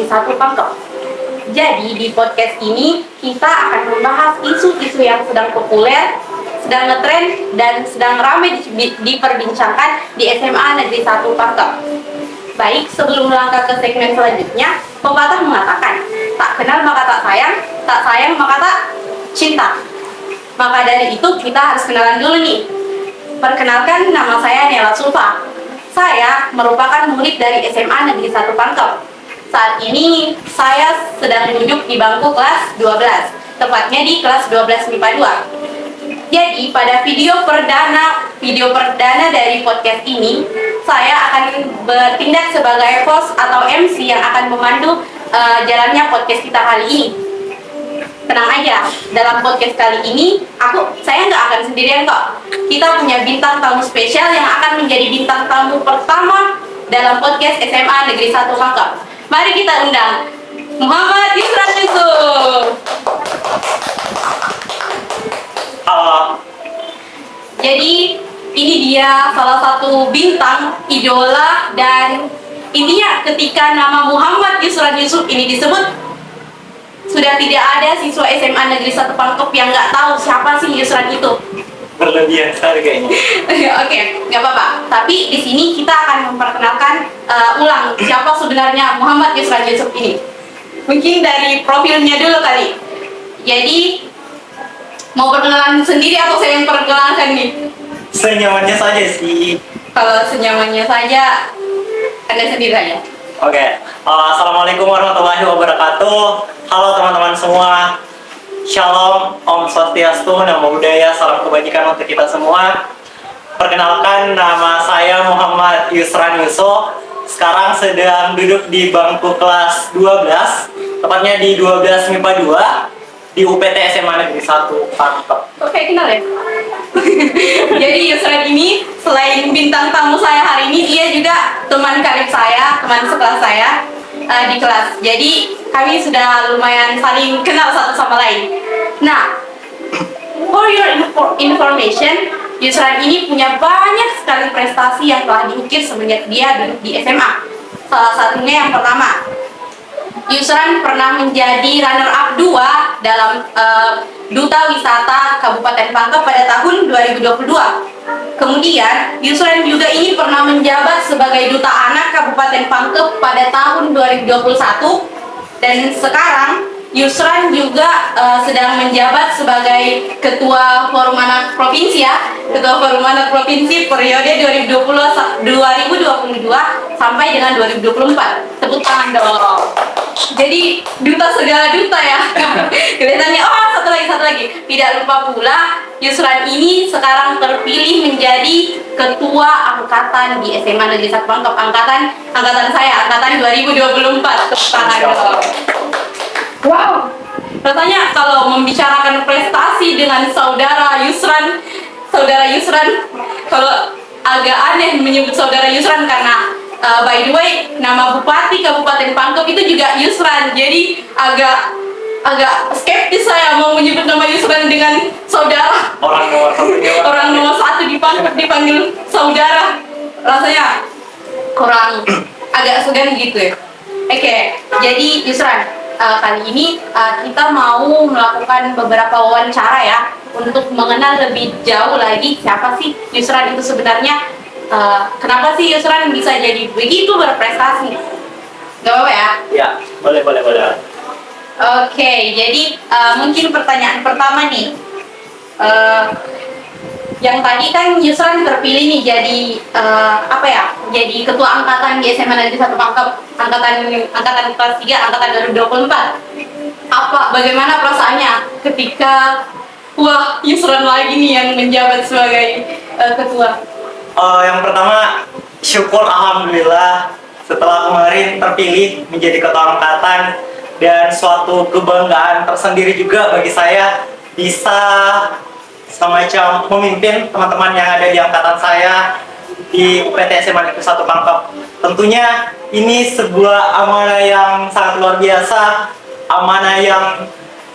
Negeri 1 Pangkep. Jadi di podcast ini kita akan membahas isu-isu yang sedang populer, sedang ngetren, dan sedang ramai diperbincangkan di SMA Negeri 1 Pangkep. Baik, sebelum melangkah ke segmen selanjutnya, pepatah mengatakan, tak kenal maka tak sayang maka tak cinta. Maka dari itu kita harus kenalan dulu nih. Perkenalkan, nama saya Nela Sulfa. Saya merupakan murid dari SMA Negeri 1 Pangkep. Saat ini saya sedang duduk di bangku kelas 12, tepatnya di kelas 12 MIPA 2. Jadi pada video perdana dari podcast ini, saya akan bertindak sebagai host atau MC yang akan memandu jalannya podcast kita kali ini. Tenang aja, dalam podcast kali ini saya nggak akan sendirian kok. Kita punya bintang tamu spesial yang akan menjadi bintang tamu pertama dalam podcast SMA Negeri 1 Pangkep. Mari kita undang Muhammad Yusran Yusuf. Halo. Jadi ini dia salah satu bintang, idola, dan intinya ketika nama Muhammad Yusran Yusuf ini disebut, sudah tidak ada siswa SMA Negeri 1 Pangkep yang nggak tahu siapa sih Yusran itu. Berlebihan sekali kayaknya. Oke, nggak apa-apa. Tapi di sini kita akan memperkenalkan ulang siapa sebenarnya Muhammad Yusran Yusuf ini. Mungkin dari profilnya dulu kali. Jadi mau perkenalan sendiri atau saya yang perkenalkan nih? Senyamannya saja sih. Kalau senyamannya saja, Anda sendiri saja. Oke. Assalamualaikum warahmatullahi wabarakatuh. Halo teman-teman semua. Shalom, Om Swastiastu, Namo Buddhaya, salam kebajikan untuk kita semua. Perkenalkan, nama saya Muhammad Yusran Yusuf. Sekarang sedang duduk di bangku kelas 12, tepatnya di 12 MIPA 2. Di UPT SMA Negeri 1 Pangkep. Oke, kenal ya? Jadi Yusran ini selain bintang tamu saya hari ini, dia juga teman karib saya, teman sekelas saya di kelas. Jadi kami sudah lumayan saling kenal satu sama lain. Nah, for your information, Yusran ini punya banyak sekali prestasi yang telah diukir semenjak dia duduk di SMA. Salah satunya yang pertama, Yusran pernah menjadi runner-up 2 dalam Duta Wisata Kabupaten Pangkep pada tahun 2022. Kemudian, Yusran juga ini pernah menjabat sebagai Duta Anak Kabupaten Pangkep pada tahun 2021. Dan sekarang, Yusran juga sedang menjabat sebagai Ketua Forum Anak Provinsi ya. Ketua Forum Anak Provinsi periode 2022 sampai dengan 2024. Tepuk tangan dong. Jadi duta segala duta ya. Kelihatannya satu lagi. Tidak lupa pula Yusran ini sekarang terpilih menjadi ketua angkatan di SMA Negeri 1 Pangkep, angkatan saya, angkatan 2024. Tepuk tangan dong. Wow. Rasanya kalau membicarakan prestasi dengan saudara Yusran, kalau agak aneh menyebut saudara Yusran karena by the way, nama Bupati Kabupaten Pangkep itu juga Yusran. Jadi agak skeptis saya mau menyebut nama Yusran dengan saudara. Orang nomor satu di Pangkep dipanggil saudara. Rasanya kurang agak segan gitu ya. Oke, jadi Yusran, kali ini kita mau melakukan beberapa wawancara ya untuk mengenal lebih jauh lagi siapa sih Yusran itu sebenarnya. Kenapa sih Yusran bisa jadi begitu berprestasi? Gak apa-apa ya? Ya, boleh. Oke, jadi mungkin pertanyaan pertama nih. Yang tadi kan Yusran terpilih nih jadi jadi ketua angkatan di SMA Negeri 1 Pangkep, angkatan kelas 3, angkatan 2024. Bagaimana perasaannya ketika Yusran lagi nih yang menjabat sebagai ketua? Yang pertama, syukur alhamdulillah setelah kemarin terpilih menjadi ketua angkatan, dan suatu kebanggaan tersendiri juga bagi saya bisa semacam memimpin teman-teman yang ada di angkatan saya di UPT SMA Negeri 1 Pangkep. Tentunya ini sebuah amanah yang sangat luar biasa, amanah yang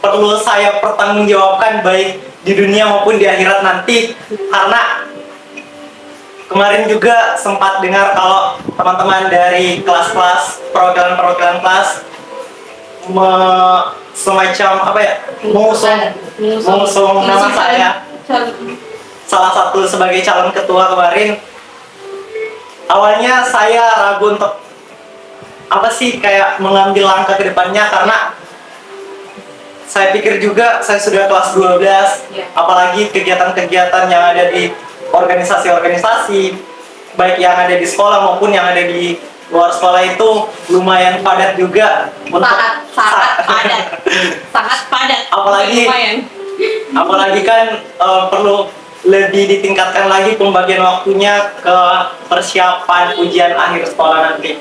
perlu saya pertanggungjawabkan baik di dunia maupun di akhirat nanti, karena kemarin juga sempat dengar kalau teman-teman dari kelas-kelas perwakilan kelas semacam apa ya, mengusung nama saya salah satu sebagai calon ketua kemarin. Awalnya saya ragu untuk apa sih kayak mengambil langkah ke depannya, karena saya pikir juga saya sudah kelas 12, apalagi kegiatan-kegiatan yang ada di organisasi-organisasi, baik yang ada di sekolah maupun yang ada di luar sekolah itu lumayan padat juga. Sangat padat. Sangat padat. Apalagi kan perlu lebih ditingkatkan lagi pembagian waktunya ke persiapan ujian akhir sekolah nanti.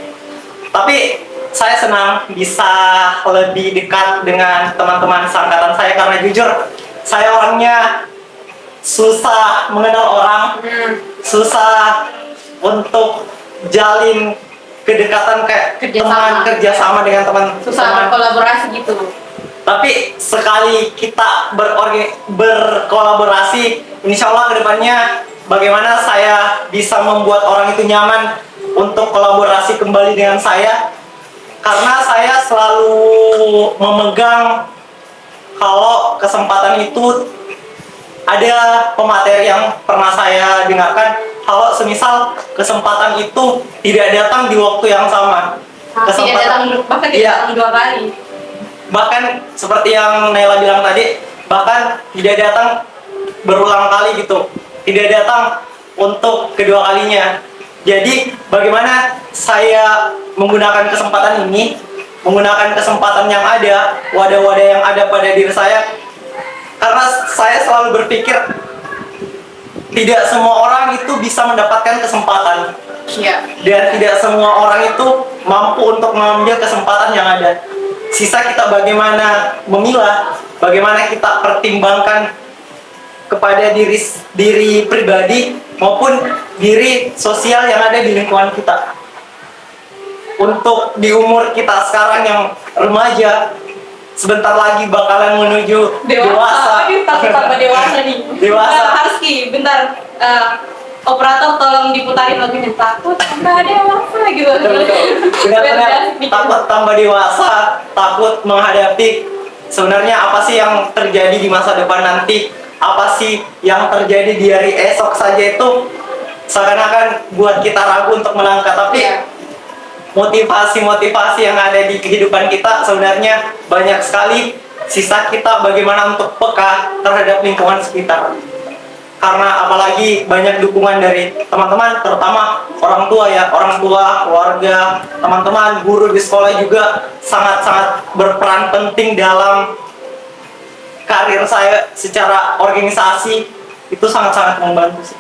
Tapi saya senang bisa lebih dekat dengan teman-teman seangkatan saya, karena jujur saya orangnya susah mengenal orang, susah untuk jalin kedekatan kayak teman kerjasama dengan teman, susah berkolaborasi gitu. Tapi sekali kita berkolaborasi, insya Allah kedepannya bagaimana saya bisa membuat orang itu nyaman untuk kolaborasi kembali dengan saya, karena saya selalu memegang kalau kesempatan itu ada pemateri yang pernah saya dengarkan, kalau semisal kesempatan itu tidak datang di waktu yang sama, tidak datang dua kali. Bahkan seperti yang Naila bilang tadi, bahkan tidak datang berulang kali gitu, tidak datang untuk kedua kalinya. Jadi bagaimana saya menggunakan kesempatan ini, menggunakan kesempatan yang ada, wadah-wadah yang ada pada diri saya, karena saya selalu berpikir tidak semua orang itu bisa mendapatkan kesempatan. Dan tidak semua orang itu mampu untuk mengambil kesempatan yang ada. Sisa kita bagaimana memilah, bagaimana kita pertimbangkan kepada diri pribadi maupun diri sosial yang ada di lingkungan kita. Untuk di umur kita sekarang yang remaja, sebentar lagi bakalan menuju dewasa. Aduh, tambah dewasa nih. Dewasa. Harski, bentar. Operator tolong diputarin lagunya, takut tambah dewasa gitu. Benar-benar takut tambah dewasa, takut menghadapi sebenarnya apa sih yang terjadi di masa depan nanti, apa sih yang terjadi di hari esok saja itu seakan-akan buat kita ragu untuk melangkah. Tapi motivasi-motivasi yang ada di kehidupan kita sebenarnya banyak sekali. Sisa kita bagaimana untuk peka terhadap lingkungan sekitar, karena apalagi banyak dukungan dari teman-teman, terutama orang tua ya, orang tua, keluarga, teman-teman, guru di sekolah juga sangat-sangat berperan penting dalam karir saya secara organisasi, itu sangat-sangat membantu sih.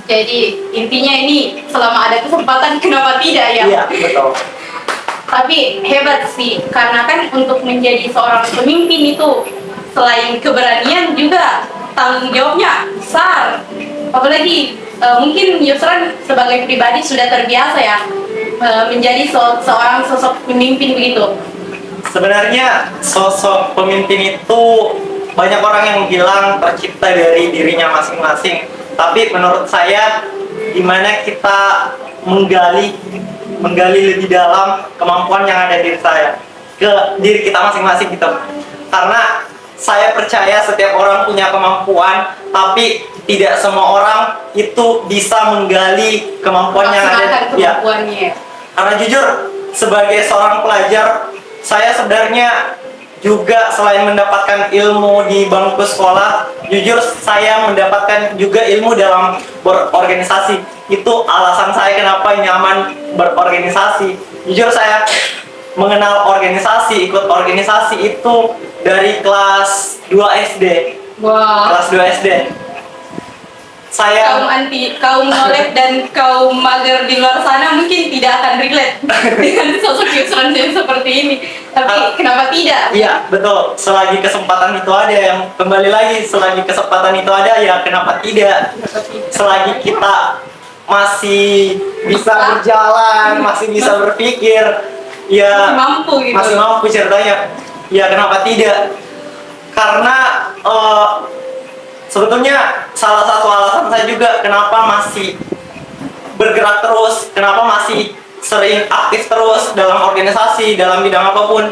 Jadi intinya ini selama ada kesempatan kenapa tidak ya? Iya, betul. Tapi hebat sih, karena kan untuk menjadi seorang pemimpin itu selain keberanian juga tanggung jawabnya besar. Apalagi mungkin Yusran sebagai pribadi sudah terbiasa ya menjadi seorang sosok pemimpin begitu. Sebenarnya sosok pemimpin itu banyak orang yang bilang tercipta dari dirinya masing-masing. Tapi menurut saya, gimana kita menggali lebih dalam kemampuan yang ada di diri saya, ke diri kita masing-masing gitu. Karena saya percaya setiap orang punya kemampuan, tapi tidak semua orang itu bisa menggali kemampuan yang ada. Kemampuannya. Karena jujur, sebagai seorang pelajar, saya sebenarnya juga selain mendapatkan ilmu di bangku sekolah, jujur saya mendapatkan juga ilmu dalam berorganisasi. Itu alasan saya kenapa nyaman berorganisasi. Jujur saya mengenal organisasi, ikut organisasi itu dari kelas 2 SD. Wow. Kelas 2 SD. Saya kaum nolep dan kaum mager di luar sana mungkin tidak akan relate dengan sosok Yusran yang seperti ini. Tapi kenapa tidak? Iya, betul. Selagi kesempatan itu ada, yang kembali lagi, selagi kesempatan itu ada, ya kenapa tidak? Selagi kita masih bisa berjalan, masih bisa berpikir, ya mampu gitu. Masih mampu ceritanya. Ya kenapa tidak? Karena sebetulnya salah satu alasan saya juga kenapa masih bergerak terus, kenapa masih sering aktif terus dalam organisasi, dalam bidang apapun.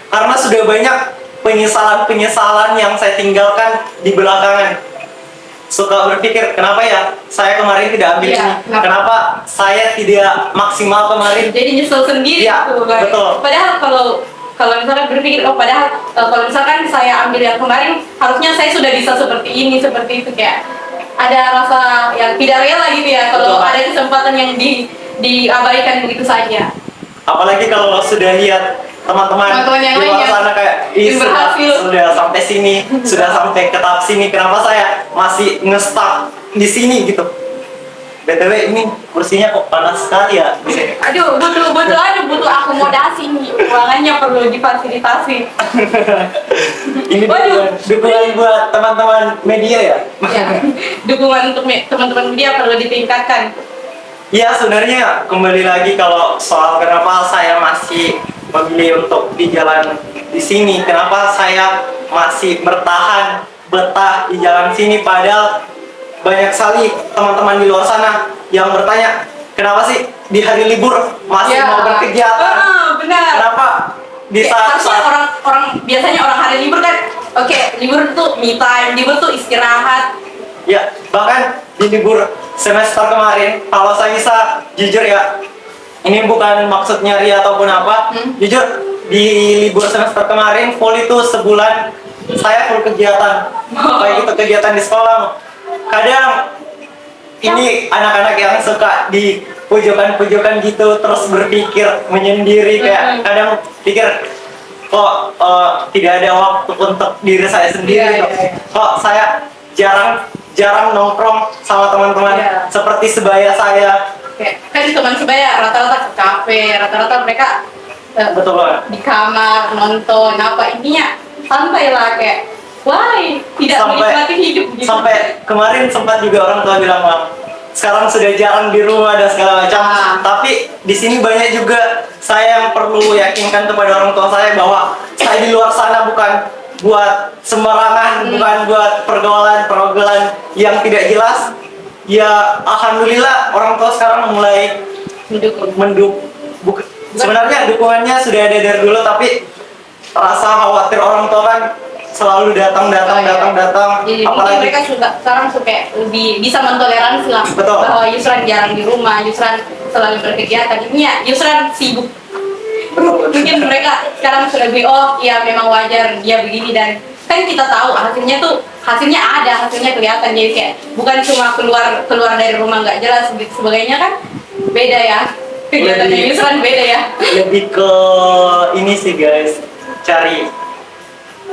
karena sudah banyak penyesalan-penyesalan yang saya tinggalkan di belakangan. Suka berpikir, kenapa ya saya kemarin tidak ambil Iya, ini? Kenapa saya tidak maksimal kemarin? Jadi nyesel sendiri Iya, tuh kan. betul. Padahal kalau misalkan berpikir, oh padahal kalau misalkan saya ambil yang kemarin, harusnya saya sudah bisa seperti ini, seperti itu, kayak ada rasa yang tidak rela gitu ya kalau Betul. ada kesempatan yang diabaikan begitu saja. Apalagi kalau sudah lihat teman-teman Teman-teman yang di luar lainnya sana kayak yang berhasil." sudah sampai sini, sudah sampai ke tahap sini, kenapa saya masih nge-stuck di sini gitu. BTW ini kursinya kok panas sekali ya di sini. Aduh, butuh akomodasi nih, ruangannya perlu difasilitasi. Ini Waduh. dukungan buat teman-teman media ya. Ya, dukungan untuk teman-teman media perlu ditingkatkan. Ya sebenarnya kembali lagi kalau soal kenapa saya masih memilih untuk di jalan di sini, kenapa saya masih bertahan betah di jalan sini, padahal banyak sekali teman-teman di luar sana yang bertanya, kenapa sih di hari libur masih Ya. mau berkegiatan? Benar. Kenapa di Kayak saat, harusnya orang biasanya orang hari libur kan, oke, libur tuh me time, libur tuh istirahat. ya bahkan di libur semester kemarin, kalau saya bisa jujur ya, ini bukan maksud nyari ataupun apa, jujur di libur semester kemarin full itu sebulan saya full kegiatan, baik itu kegiatan di sekolah. Kadang ini anak-anak yang suka di pojokan-pojokan gitu terus berpikir menyendiri, kayak kadang pikir kok tidak ada waktu untuk diri saya sendiri. Iya, gitu. iya, iya. Kok saya jarang nongkrong sama teman-teman Iya. seperti sebaya saya. Kayak kan teman sebaya rata-rata ke kafe, rata-rata mereka Betul banget. di kamar nonton apa, intinya santai lah, kayak why tidak menikmati hidup gitu. Sampai kemarin sempat juga orang tua bilang, "Mam, sekarang sudah jarang di rumah dan segala macam." Ah. Tapi di sini banyak juga saya yang perlu yakinkan kepada orang tua saya bahwa saya di luar sana bukan buat sembarangan, bukan buat pergaulan yang tidak jelas. Ya alhamdulillah orang tua sekarang mulai Mendukung. sebenarnya dukungannya sudah ada dari dulu, tapi rasa khawatir orang tua kan selalu datang. Jadi mungkin mereka juga sekarang suka lebih bisa mentoleransi lah. Betul. Bahwa Yusran jarang di rumah, Yusran selalu berkegiatan. Ini ya Yusran sibuk. Mungkin mereka sekarang sudah lebih, oh ya memang wajar dia begini, dan kan kita tahu hasilnya ada, hasilnya kelihatan. Jadi kayak bukan cuma keluar dari rumah nggak jelas sebagainya, kan beda ya, kegiatannya Yusran beda ya. Lebih ke ini sih guys, cari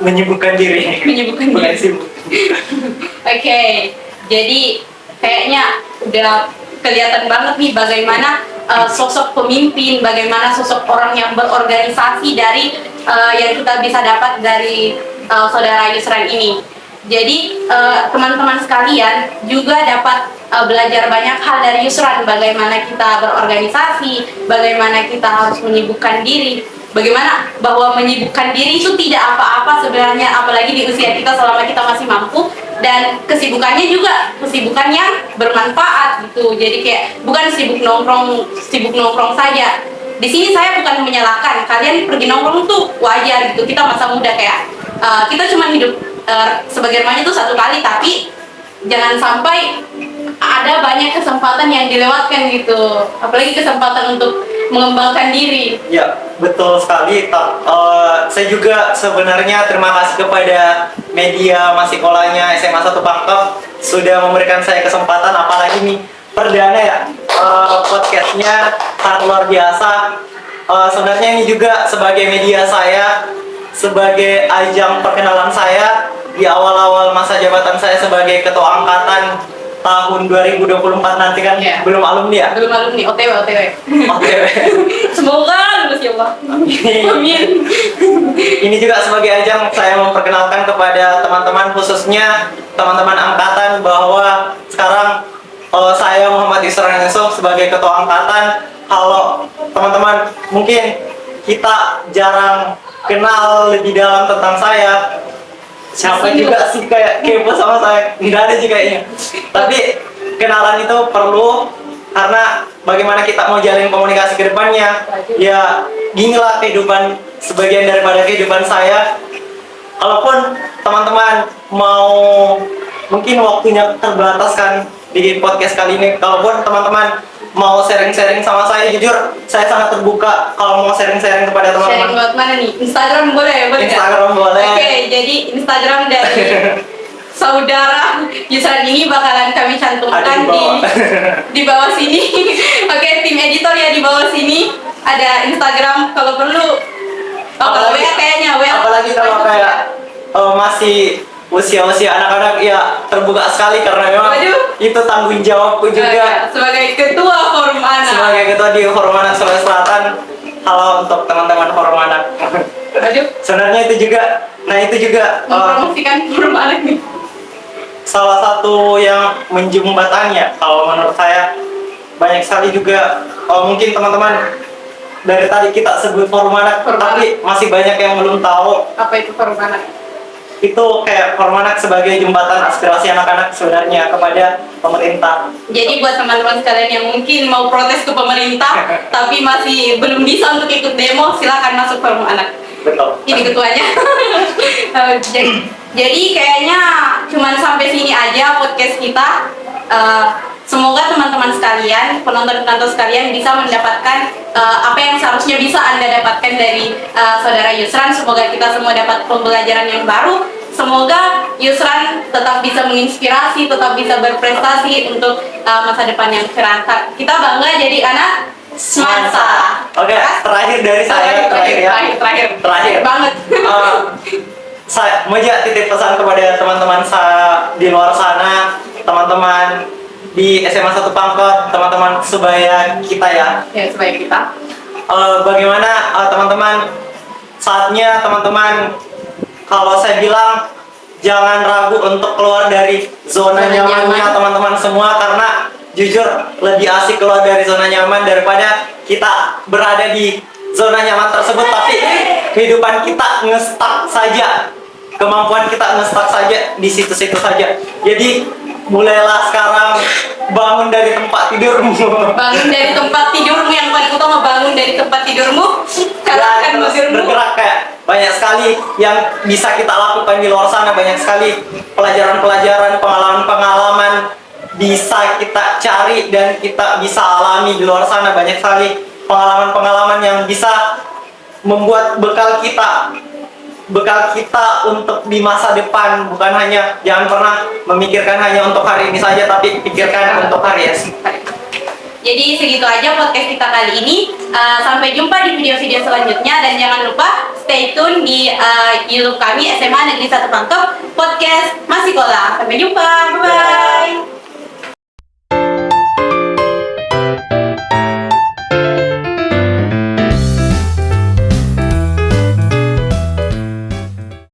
menyibukkan diri. Menyibukkan Bukan diri. sibuk. Oke, jadi kayaknya udah kelihatan banget nih bagaimana sosok pemimpin, bagaimana sosok orang yang berorganisasi dari yang kita bisa dapat dari saudara Yusran ini. Jadi teman-teman sekalian juga dapat belajar banyak hal dari Yusran, bagaimana kita berorganisasi, bagaimana kita harus menyibukkan diri, bagaimana bahwa menyibukkan diri itu tidak apa-apa sebenarnya, apalagi di usia kita selama kita masih mampu, dan kesibukannya juga kesibukan yang bermanfaat gitu. Jadi kayak bukan sibuk nongkrong saja. Di sini saya bukan menyalahkan kalian pergi nongkrong tuh wajar gitu, kita masa muda, kayak kita cuma hidup sebagaimana itu satu kali, tapi jangan sampai ada banyak kesempatan yang dilewatkan gitu, apalagi kesempatan untuk mengembangkan diri. Ya, betul sekali. Saya juga sebenarnya terima kasih kepada media Masikolanya SMA 1 Pangkep sudah memberikan saya kesempatan, apalagi nih perdana ya, podcastnya sangat luar biasa. Sebenarnya ini juga sebagai media saya, sebagai ajang perkenalan saya di awal-awal masa jabatan saya sebagai ketua angkatan tahun 2024 nanti kan. Iya. Belum alumni ya? Belum alumni, OTW. Oke. Semoga lulus ya Allah. Amin. Ini juga sebagai ajang saya memperkenalkan kepada teman-teman, khususnya teman-teman angkatan, bahwa sekarang saya Muhammad Yusran Yusuf sebagai ketua angkatan. Kalau teman-teman mungkin kita jarang kenal lebih dalam tentang saya, siapa juga sih kayak kepo sama saya, nggak ada juga kayaknya. Tapi kenalan itu perlu, karena bagaimana kita mau jalin komunikasi ke depannya. Ya ginilah kehidupan sebagian daripada kehidupan saya. Kalaupun teman-teman mau, mungkin waktunya terbatas kan di podcast kali ini, kalaupun teman-teman mau sharing-sharing sama saya, jujur saya sangat terbuka kalau mau sharing-sharing kepada Sharing teman-teman. lewat mana nih? Instagram boleh nggak? Instagram boleh. Oke, jadi Instagram dari saudara Yusran ini bakalan kami Ada cantumkan di bawah. di bawah sini. Oke, tim editor ya di bawah sini ada Instagram kalau perlu. Oh, kalau WA kayaknya WA. Apalagi kalau kayak masih usia-usia anak-anak, ya terbuka sekali karena memang Waduh. itu tanggung jawabku juga Sebagai ketua forum anak. sebagai ketua di Forum Anak Sulawesi Selatan. Halo untuk teman-teman Forum Anak. Aduh, Sebenarnya itu juga, nah itu juga mempromosikan forum anak nih. salah satu yang menjembatannya. Kalau menurut saya banyak sekali juga, mungkin teman-teman dari tadi kita sebut Forum Anak, Forum tapi masih banyak yang belum tahu. Apa itu forum anak? Itu kayak Forum Anak sebagai jembatan aspirasi anak-anak sebenarnya kepada pemerintah. Jadi buat teman-teman sekalian yang mungkin mau protes ke pemerintah tapi masih belum bisa untuk ikut demo, silakan masuk forum anak. Betul. Ini ketuanya. jadi kayaknya cuman sampai sini aja podcast kita. Semoga teman-teman sekalian, penonton-penonton sekalian bisa mendapatkan apa yang seharusnya bisa Anda dapatkan dari saudara Yusran. Semoga kita semua dapat pembelajaran yang baru. Semoga Yusran tetap bisa menginspirasi, tetap bisa berprestasi untuk masa depan yang cerah. Kita bangga jadi anak Semansa. Oke, terakhir dari saya, terakhir banget. Saya mau aja titip pesan kepada teman-teman saya di luar sana, teman-teman di SMA 1 Pangkep, teman-teman sebaya kita ya. Ya, supaya kita. Bagaimana teman-teman, saatnya teman-teman, kalau saya bilang jangan ragu untuk keluar dari zona nyamannya teman-teman semua, karena jujur lebih asik keluar dari zona nyaman daripada kita berada di zona nyaman tersebut tapi kehidupan kita ngestak saja, kemampuan kita ngestak saja di situ-situ saja. Jadi mulailah sekarang bangun dari tempat tidurmu. Bangun dari tempat tidurmu, yang paling utama bangun dari tempat tidurmu. Dan Kalahkan terus tidurmu. bergerak, kayak banyak sekali yang bisa kita lakukan di luar sana, banyak sekali pelajaran-pelajaran, pengalaman-pengalaman bisa kita cari dan kita bisa alami di luar sana. Banyak sekali pengalaman-pengalaman yang bisa membuat bekal kita untuk di masa depan. Bukan hanya, jangan pernah memikirkan hanya untuk hari ini saja, tapi pikirkan untuk hari esok. Jadi segitu aja podcast kita kali ini. Sampai jumpa di video-video selanjutnya, dan jangan lupa stay tune di YouTube kami SMA Negeri 1 Pangkep Podcast Masih Kola. Sampai jumpa, bye bye.